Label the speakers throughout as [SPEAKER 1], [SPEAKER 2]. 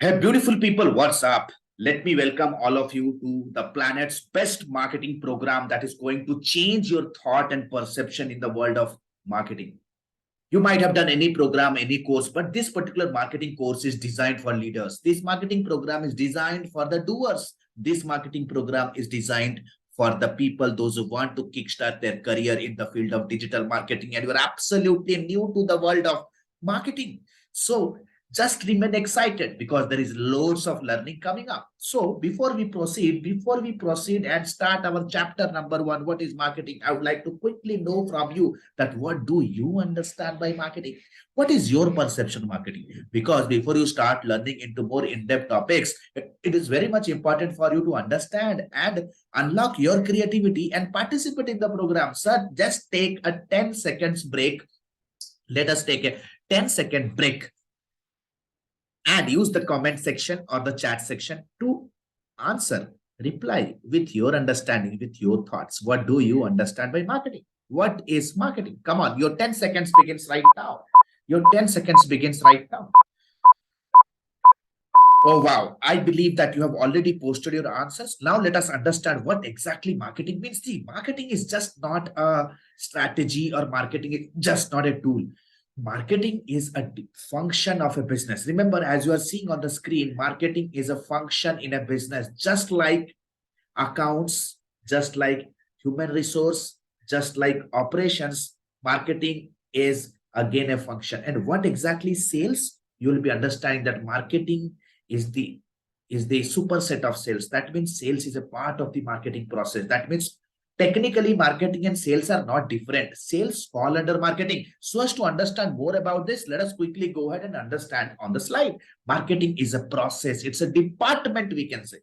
[SPEAKER 1] Hey, beautiful people, what's up? Let me welcome all of you to the planet's best marketing program that is going to change your thought and perception in the world of marketing. You might have done any program, any course, but this particular marketing course is designed for leaders. This marketing program is designed for the doers. This marketing program is designed for the people, those who want to kickstart their career in the field of digital marketing, and you're absolutely new to the world of marketing. So just remain excited because there is loads of learning coming up. So before we proceed and start our chapter number 1, what is marketing, I would like to quickly know from you that what do you understand by marketing? What is your perception of marketing? Because before you start learning into more in-depth topics, it is very much important for you to understand and unlock your creativity and participate in the program. Sir, just take a 10 seconds break. Let us take a 10-second break and use the comment section or the chat section to reply with your understanding, with your thoughts. What do you understand by marketing? What is marketing? Come on, your 10 seconds begins right now. Your 10 seconds begins right now. Oh, wow. I believe that you have already posted your answers. Now let us understand what exactly marketing means. See, marketing is just not a strategy, or marketing is just not a tool. Marketing is a function of a business. Remember, as you are seeing on the screen, marketing is a function in a business, just like accounts, just like human resource, just like operations. Marketing is again a function. And what exactly sales? You will be understanding that marketing is the superset of sales. That means sales is a part of the marketing process. That means technically marketing and sales are not different. Sales fall under marketing. So as to understand more about this, let us quickly go ahead and understand on the slide. Marketing is a process. It's a department, we can say.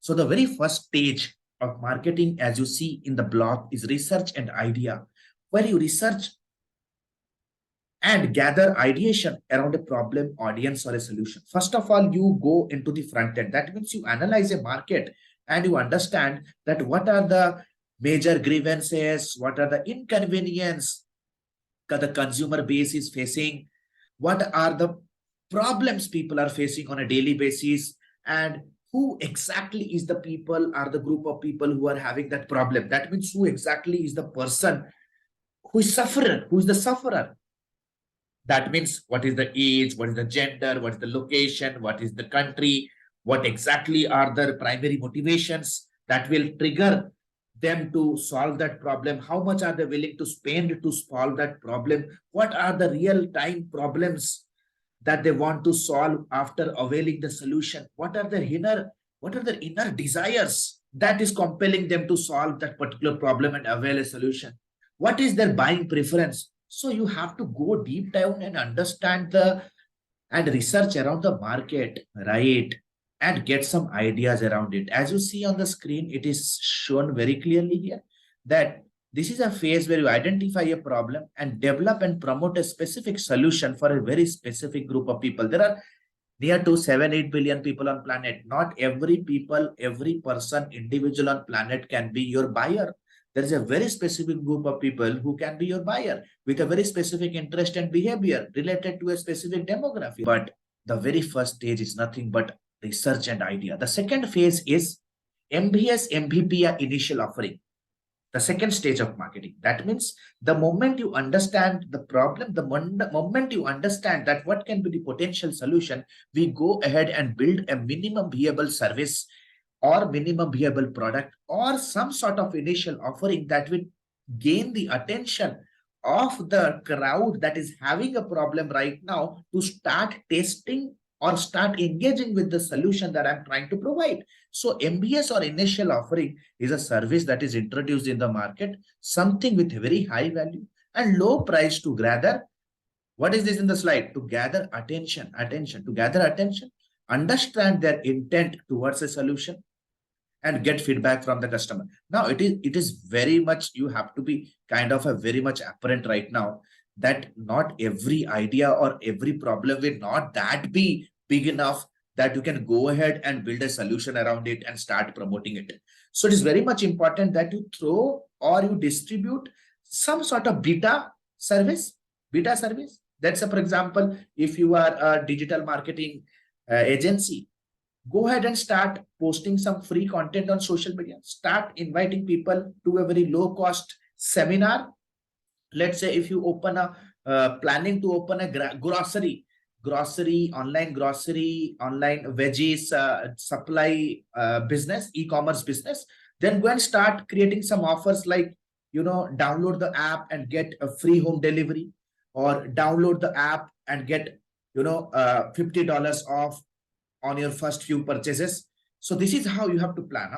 [SPEAKER 1] So the very first stage of marketing, as you see in the block, is research and idea, where you research and gather ideation around a problem, audience, or a solution. First of all, you go into the front end. That means you analyze a market and you understand that what are the major grievances, what are the inconvenience that the consumer base is facing, what are the problems people are facing on a daily basis, and who exactly is the people or the group of people who are having that problem. That means who exactly is the person who is the sufferer. That means what is the age, what is the gender, what is the location, what is the country, what exactly are the primary motivations that will trigger them to solve that problem, how much are they willing to spend to solve that problem, what are the real time problems that they want to solve after availing the solution, what are the inner desires that is compelling them to solve that particular problem and avail a solution, what is their buying preference. So you have to go deep down and understand and research around the market, right? And get some ideas around it. As you see on the screen, it is shown very clearly here that this is a phase where you identify a problem and develop and promote a specific solution for a very specific group of people. There are near to 7-8 billion people on planet. Not every person, individual on planet can be your buyer. There is a very specific group of people who can be your buyer with a very specific interest and behavior related to a specific demography. But the very first stage is nothing but research and idea. The second phase is MBS, MVP, initial offering. The second stage of marketing. That means the moment you understand the problem, the moment you understand that what can be the potential solution, we go ahead and build a minimum viable service or minimum viable product or some sort of initial offering that will gain the attention of the crowd that is having a problem right now to start testing or start engaging with the solution that I'm trying to provide. So MBS or initial offering is a service that is introduced in the market, something with very high value and low price to gather. What is this in the slide? To gather attention, understand their intent towards a solution and get feedback from the customer. Now it is very much, you have to be kind of a very much apparent right now that not every idea or every problem will not that be big enough that you can go ahead and build a solution around it and start promoting it. So it is very much important that you throw or you distribute some sort of beta service. That's for example, if you are a digital marketing agency, go ahead and start posting some free content on social media. Start inviting people to a very low cost seminar. Let's say if you open a planning to open a online veggies supply business, e-commerce business, then go and start creating some offers like, download the app and get a free home delivery, or download the app and get, $50 off on your first few purchases. So this is how you have to plan.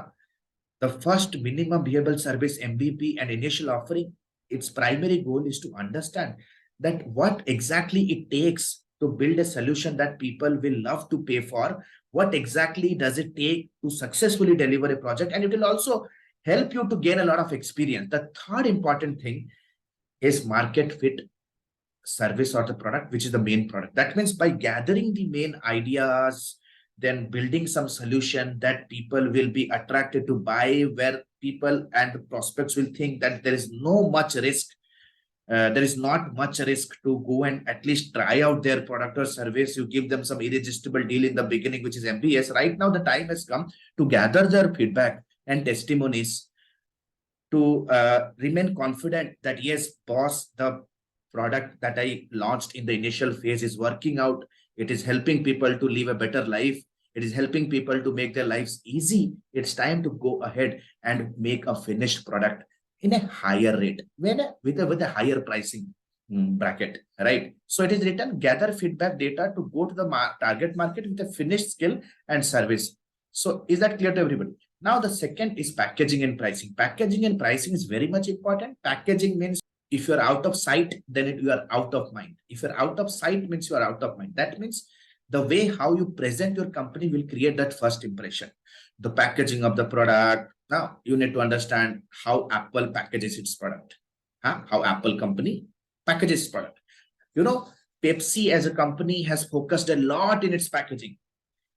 [SPEAKER 1] The first minimum viable service, MVP, and initial offering, its primary goal is to understand that what exactly it takes to build a solution that people will love to pay for. What exactly does it take to successfully deliver a project? And it will also help you to gain a lot of experience. The third important thing is market fit service or the product, which is the main product. That means by gathering the main ideas, then building some solution that people will be attracted to buy, where people and the prospects will think that there is no much risk. There is not much risk to go and at least try out their product or service. You give them some irresistible deal in the beginning, which is MBS. Right now, the time has come to gather their feedback and testimonies to remain confident that, yes, boss, the product that I launched in the initial phase is working out. It is helping people to live a better life. It is helping people to make their lives easy. It's time to go ahead and make a finished product in a higher rate, with a higher pricing bracket, right? So it is written, gather feedback data to go to the target market with a finished skill and service. So is that clear to everybody? Now the second is packaging and pricing. Packaging and pricing is very much important. Packaging means if you're out of sight, then you are out of mind. If you're out of sight means you are out of mind. That means the way how you present your company will create that first impression. The packaging of the product. Now you need to understand how Apple packages its product. How Apple company packages its product. Pepsi as a company has focused a lot in its packaging.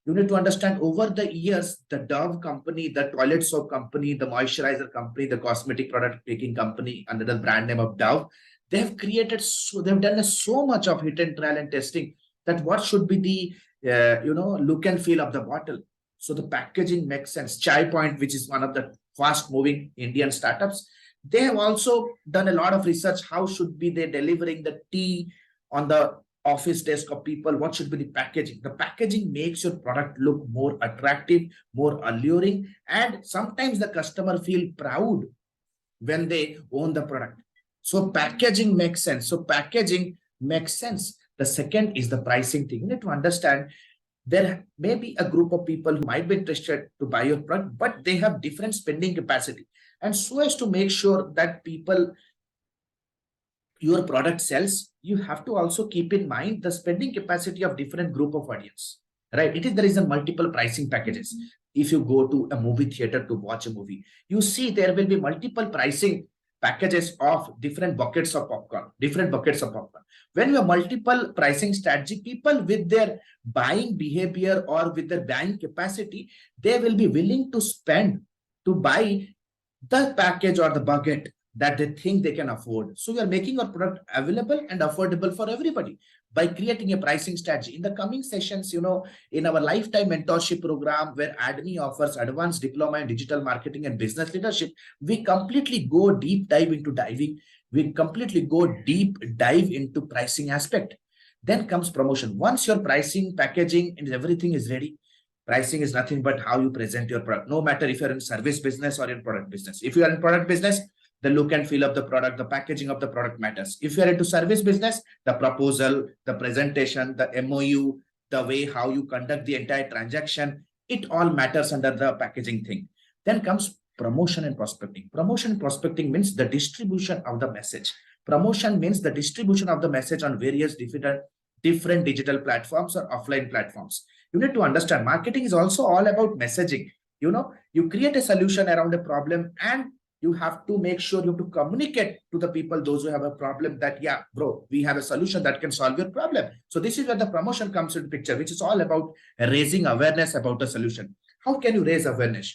[SPEAKER 1] You need to understand over the years, the Dove company, the toilet soap company, the moisturizer company, the cosmetic product making company under the brand name of Dove, they have created, they've done so much of hit and trial and testing that what should be the, look and feel of the bottle. So the packaging makes sense. Chai Point, which is one of the fast moving Indian startups, they have also done a lot of research. How should be they delivering the tea on the office desk of people? What should be the packaging? The packaging makes your product look more attractive, more alluring, and sometimes the customer feel proud when they own the product. So packaging makes sense. The second is the pricing thing. You need to understand there may be a group of people who might be interested to buy your product, but they have different spending capacity. And so as to make sure that your product sells, you have to also keep in mind the spending capacity of different group of audience, right? There is a multiple pricing packages. If you go to a movie theater to watch a movie, you see there will be multiple pricing packages of different buckets of popcorn. When you have multiple pricing strategy, people with their buying behavior or with their buying capacity, they will be willing to spend to buy the package or the bucket that they think they can afford. So we are making our product available and affordable for everybody by creating a pricing strategy. In the coming sessions, in our lifetime mentorship program where ADME offers advanced diploma in digital marketing and business leadership, we completely go deep dive into pricing aspect. Then comes promotion. Once your pricing, packaging, and everything is ready, pricing is nothing but how you present your product. No matter if you're in service business or in product business. If you are in product business, the look and feel of the product, the packaging of the product matters. If you're into service business, the proposal, the presentation, the MOU, the way how you conduct the entire transaction, it all matters under the packaging thing. Then comes promotion and prospecting. Promotion and prospecting means the distribution of the message. Promotion means the distribution of the message on various different digital platforms or offline platforms. You need to understand marketing is also all about messaging. You create a solution around a problem and you have to make sure you have to communicate to the people, those who have a problem, that, yeah, bro, we have a solution that can solve your problem. So this is where the promotion comes into picture, which is all about raising awareness about the solution. How can you raise awareness?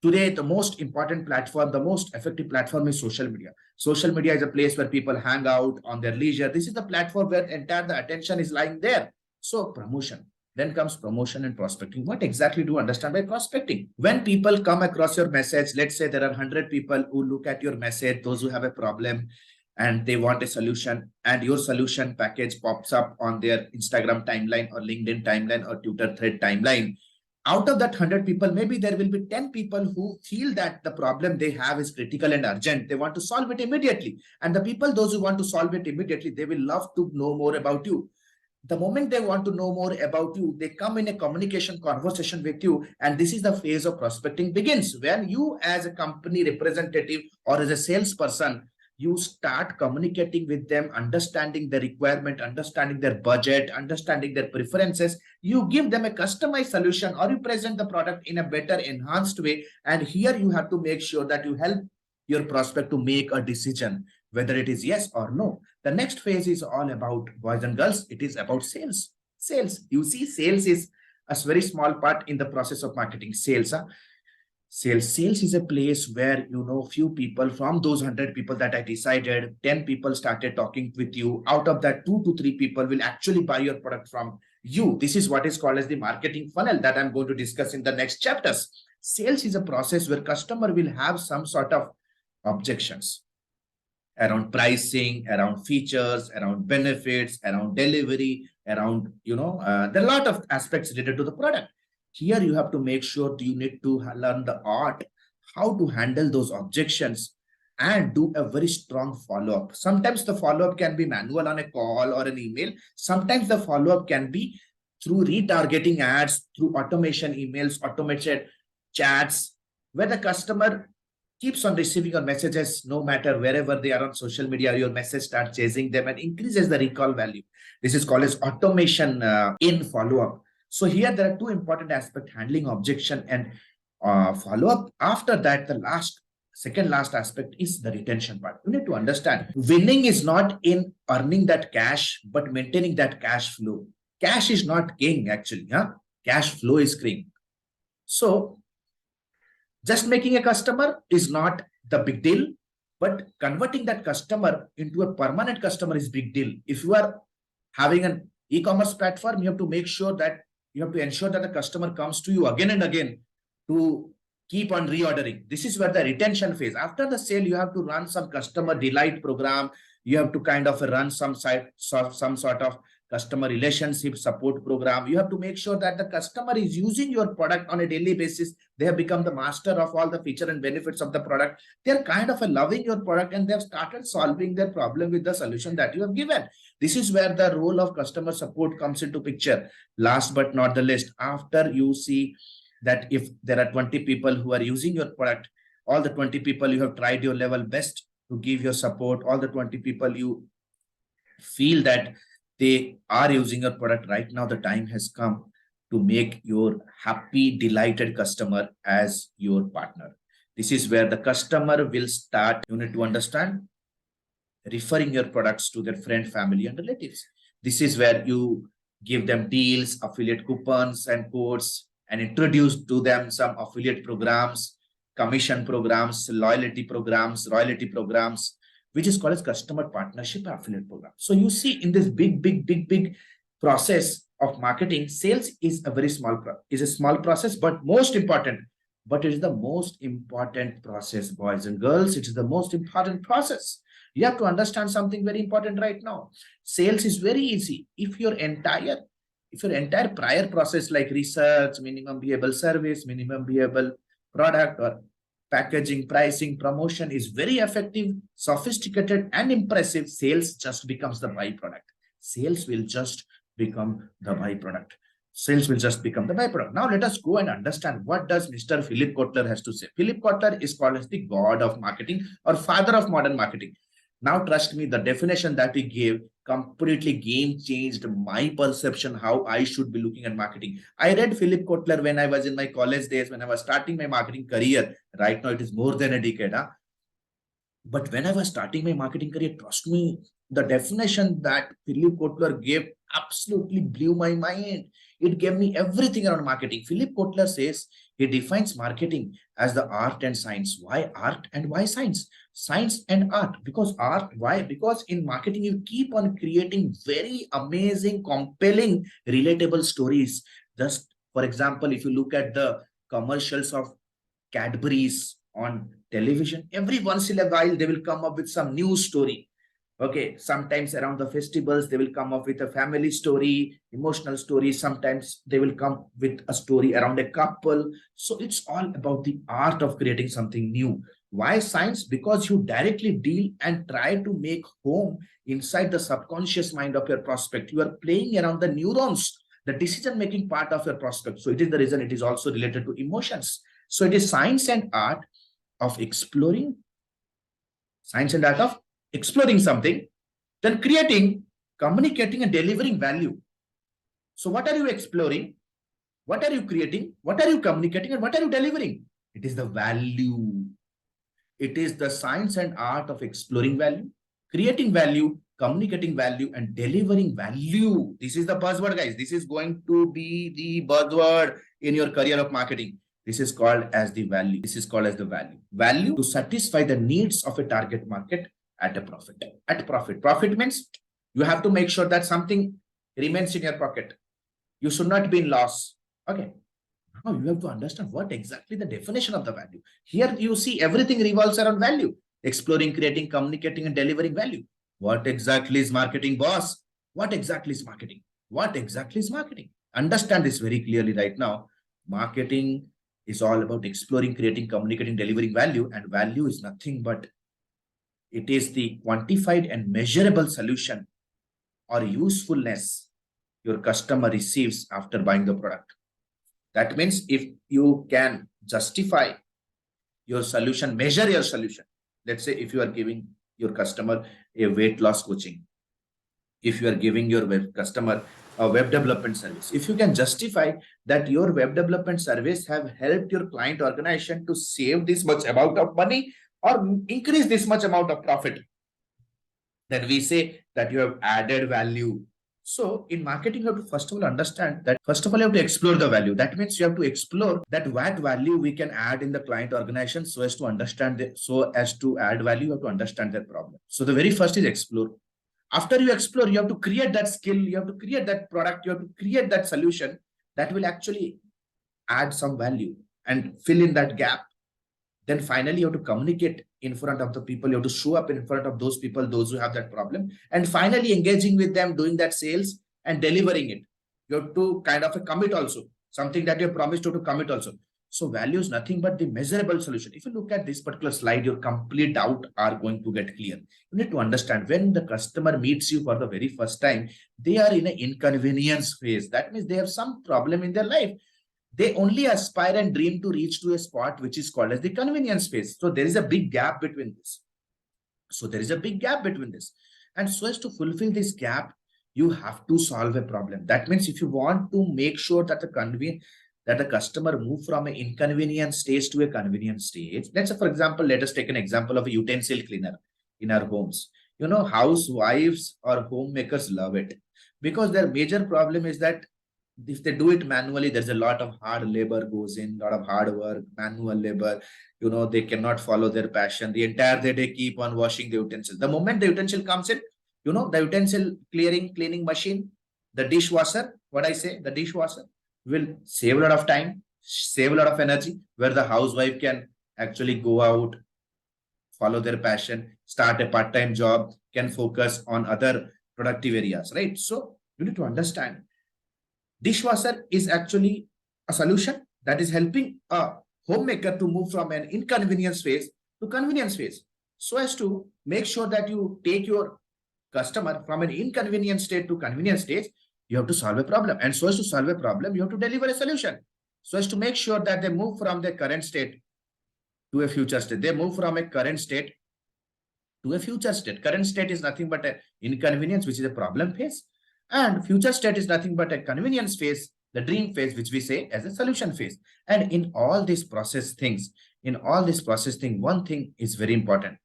[SPEAKER 1] Today, the most important platform, the most effective platform is social media. Social media is a place where people hang out on their leisure. This is the platform where the attention is lying there. So promotion. Then comes promotion and prospecting. What exactly do you understand by prospecting? When people come across your message, let's say there are 100 people who look at your message, those who have a problem and they want a solution, and your solution package pops up on their Instagram timeline or LinkedIn timeline or Twitter thread timeline. Out of that 100 people, maybe there will be 10 people who feel that the problem they have is critical and urgent. They want to solve it immediately. And the people, those who want to solve it immediately, they will love to know more about you. The moment they want to know more about you, they come in a communication conversation with you. And this is the phase of prospecting begins. When you as a company representative or as a salesperson, you start communicating with them, understanding their requirement, understanding their budget, understanding their preferences. You give them a customized solution or you present the product in a better enhanced way. And here you have to make sure that you help your prospect to make a decision, whether it is yes or no. The next phase is all about, boys and girls, it is about sales. Sales. You see, sales is a very small part in the process of marketing. Sales. Sales is a place where, few people from those 100 people that I decided, 10 people started talking with you. Out of that, 2 to 3 people will actually buy your product from you. This is what is called as the marketing funnel that I'm going to discuss in the next chapters. Sales is a process where customer will have some sort of objections around pricing, around features, around benefits, around delivery, around, there are a lot of aspects related to the product. Here you have to make sure you need to learn the art, how to handle those objections and do a very strong follow-up. Sometimes the follow-up can be manual on a call or an email. Sometimes the follow-up can be through retargeting ads, through automation emails, automated chats, where the customer keeps on receiving your messages, no matter wherever they are on social media, your message starts chasing them and increases the recall value. This is called as automation in follow-up. So here there are two important aspects, handling objection and follow-up. After that, the second last aspect is the retention part. You need to understand, winning is not in earning that cash, but maintaining that cash flow. Cash is not king actually. Cash flow is king. So just making a customer is not the big deal, but converting that customer into a permanent customer is big deal. If you are having an e-commerce platform, you have to make sure that you have to ensure that the customer comes to you again and again to keep on reordering. This is where the retention phase. After the sale, you have to run some customer delight program. You have to kind of run some sort of customer relationship support program. You have to make sure that the customer is using your product on a daily basis. They have become the master of all the feature and benefits of the product. They're kind of loving your product and they've started solving their problem with the solution that you have given. This is where the role of customer support comes into picture. Last but not the least, after you see that if there are 20 people who are using your product, all the 20 people you have tried your level best to give your support, all the 20 people you feel that they are using your product right now, the time has come to make your happy, delighted customer as your partner. This is where the customer will start, you need to understand, referring your products to their friend, family, and relatives. This is where you give them deals, affiliate coupons and codes, and introduce to them some affiliate programs, commission programs, loyalty programs, royalty programs, which is called as customer partnership affiliate program. So you see in this big process of marketing, sales is a very small process, but most important. But it is the most important process, boys and girls. It is the most important process. You have to understand something very important right now. Sales is very easy. If your entire prior process like research, minimum viable service, minimum viable product, or packaging, pricing, promotion is very effective, sophisticated, and impressive, sales just becomes the byproduct. Sales will just become the byproduct. Sales will just become the byproduct. Now let us go and understand what does Mr. Philip Kotler has to say. Philip Kotler is called as the god of marketing or father of modern marketing. Now, trust me, the definition that he gave completely game changed my perception how I should be looking at marketing. I read Philip Kotler when I was in my college days, when I was starting my marketing career. Right now, it is more than a decade. But when I was starting my marketing career, trust me, the definition that Philip Kotler gave absolutely blew my mind. It gave me everything around marketing. Philip Kotler says he defines marketing as the art and science. Why art and why science? Science and art. Because art, why? Because in marketing, you keep on creating very amazing, compelling, relatable stories. Just for example, if you look at the commercials of Cadbury's on television, every once in a while, they will come up with some new story. Okay, sometimes around the festivals, they will come up with a family story, emotional story. Sometimes they will come with a story around a couple. So it's all about the art of creating something new. Why science? Because you directly deal and try to make home inside the subconscious mind of your prospect. You are playing around the neurons, the decision-making part of your prospect. So it is the reason it is also related to emotions. So it is science and art of exploring, science and art of exploring something, then creating, communicating, and delivering value. So what are you exploring? What are you creating? What are you communicating? And what are you delivering? It is the value. It is the science and art of exploring value, creating value, communicating value, and delivering value. This is the buzzword, guys. This is going to be the buzzword in your career of marketing. This is called as the value. This is called as the value. Value to satisfy the needs of a target market at a profit. At profit. Profit means you have to make sure that something remains in your pocket. You should not be in loss. Okay. Now you have to understand what exactly the definition of the value. Here you see everything revolves around value. Exploring, creating, communicating, and delivering value. What exactly is marketing, boss? What exactly is marketing? What exactly is marketing? Understand this very clearly right now. Marketing is all about exploring, creating, communicating, delivering value. And value is nothing but it is the quantified and measurable solution or usefulness your customer receives after buying the product. That means if you can justify your solution, measure your solution. Let's say if you are giving your customer a weight loss coaching, if you are giving your customer a web development service, if you can justify that your web development service have helped your client organization to save this much amount of money or increase this much amount of profit, then we say that you have added value. So in marketing, you have to first of all understand that first of all, you have to explore the value. That means you have to explore that what value we can add in the client organization so as to understand so as to add value, you have to understand their problem. So the very first is explore. After you explore, you have to create that skill, you have to create that product, you have to create that solution that will actually add some value and fill in that gap. Then finally, you have to communicate in front of the people. You have to show up in front of those people, those who have that problem. And finally, engaging with them, doing that sales and delivering it. You have to kind of commit also. Something that you have promised to commit also. So value is nothing but the measurable solution. If you look at this particular slide, your complete doubt are going to get clear. You need to understand when the customer meets you for the very first time, they are in an inconvenience phase. That means they have some problem in their life. They only aspire and dream to reach to a spot which is called as the convenience phase. So there is a big gap between this. And so as to fulfill this gap, you have to solve a problem. That means if you want to make sure that the customer move from an inconvenience stage to a convenience stage. Let's say, for example, let us take an example of a utensil cleaner in our homes. You know, housewives or homemakers love it because their major problem is that if they do it manually, there's a lot of hard labor goes in, a lot of hard work, manual labor. You know, they cannot follow their passion. The entire day they keep on washing the utensil. The moment the utensil comes in, you know, the utensil cleaning machine, the dishwasher, the dishwasher will save a lot of time, save a lot of energy, where the housewife can actually go out, follow their passion, start a part-time job, can focus on other productive areas, right? So you need to understand dishwasher is actually a solution that is helping a homemaker to move from an inconvenience phase to convenience phase. So as to make sure that you take your customer from an inconvenient state to convenience state, you have to solve a problem. And so as to solve a problem, you have to deliver a solution. So as to make sure that they move from their current state to a future state. They move from a current state to a future state. Current state is nothing but an inconvenience, which is a problem phase. And future state is nothing but a convenience phase, the dream phase, which we say as a solution phase. And in all these process things, one thing is very important,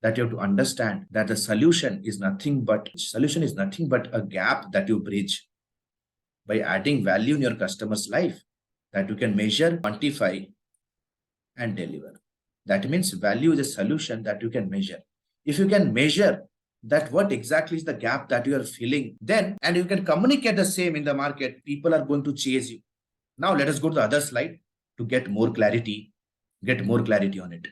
[SPEAKER 1] that you have to understand that the solution is nothing but a gap that you bridge. by adding value in your customer's life that you can measure, quantify, and deliver. That means value is a solution that you can measure. If you can measure that what exactly is the gap that you are filling, then and you can communicate the same in the market, people are going to chase you. Now let us go to the other slide to get more clarity on it.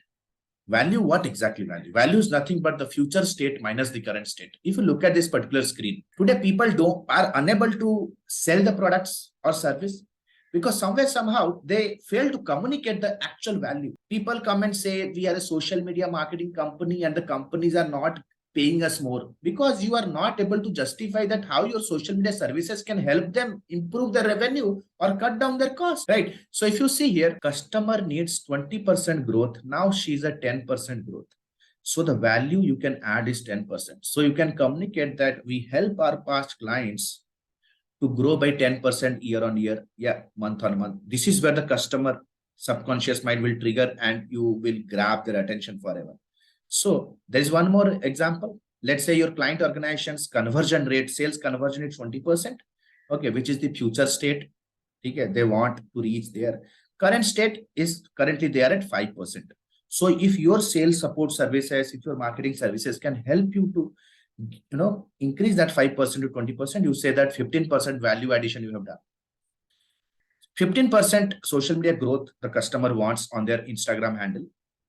[SPEAKER 1] Value, what exactly value? Value is nothing but the future state minus the current state. If you look at this particular screen, today people are unable to sell the products or service because somewhere, somehow, they fail to communicate the actual value. People come and say, we are a social media marketing company and the companies are not paying us more because you are not able to justify that how your social media services can help them improve their revenue or cut down their cost, right? So if you see here, customer needs 20% growth. Now she's at 10% growth. So the value you can add is 10%. So you can communicate that we help our past clients to grow by 10% year on year, month on month. This is where the customer subconscious mind will trigger and you will grab their attention forever. So there is one more example. Let's say your client organization's conversion rate, sales conversion is 20%, okay, which is the future state. Okay, they want to reach there. Current state is currently they are at 5%. So if your sales support services, if your marketing services can help you to increase that 5% to 20%, you say that 15% value addition you have done. 15% social media growth the customer wants on their Instagram handle.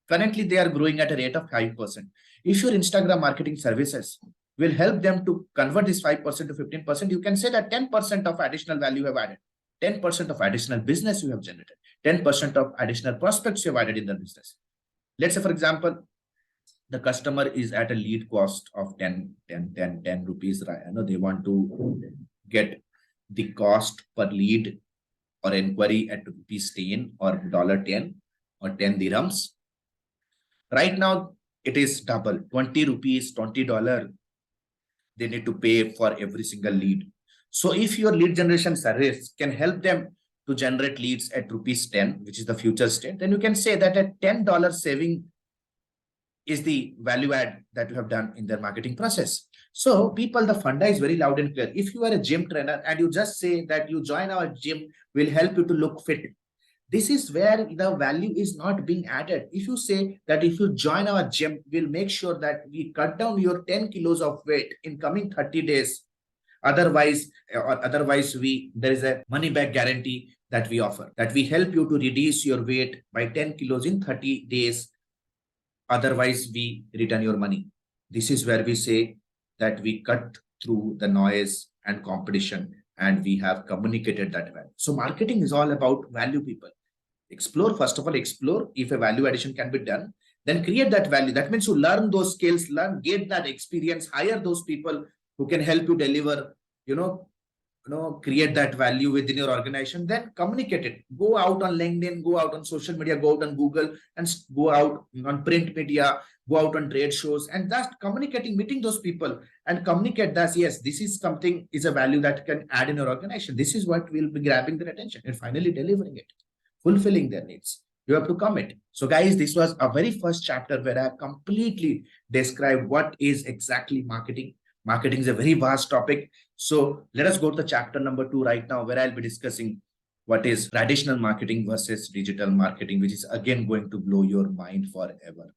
[SPEAKER 1] Currently, they are growing at a rate of 5%. If your Instagram marketing services will help them to convert this 5% to 15%, you can say that 10% of additional value you have added, 10% of additional business you have generated, 10% of additional prospects you have added in the business. Let's say, for example, the customer is at a lead cost of 10 rupees. Right? They want to get the cost per lead or inquiry at rupees 10 or $10 or 10 dirhams. Right now, it is double, 20 rupees, $20. They need to pay for every single lead. So if your lead generation service can help them to generate leads at rupees 10, which is the future state, then you can say that a $10 saving is the value add that you have done in their marketing process. So people, the funda is very loud and clear. If you are a gym trainer and you just say that you join our gym, will help you to look fit, this is where the value is not being added. If you say that if you join our gym, we'll make sure that we cut down your 10 kilos of weight in coming 30 days. Otherwise, there is a money back guarantee that we offer, that we help you to reduce your weight by 10 kilos in 30 days. Otherwise, we return your money. This is where we say that we cut through the noise and competition and we have communicated that value. So marketing is all about value, people. Explore, first of all, explore if a value addition can be done, then create that value. That means you learn those skills, get that experience, hire those people who can help you deliver, create that value within your organization, then communicate it. Go out on LinkedIn, go out on social media, go out on Google, and go out on print media, go out on trade shows, and that's communicating, meeting those people and communicate that, yes, this is something, is a value that can add in your organization. This is what will be grabbing their attention and finally delivering it, fulfilling their needs. You have to commit. So guys, this was a very first chapter where I completely described what is exactly marketing. Marketing is a very vast topic. So let us go to the chapter number 2 right now, where I'll be discussing what is traditional marketing versus digital marketing, which is again going to blow your mind forever.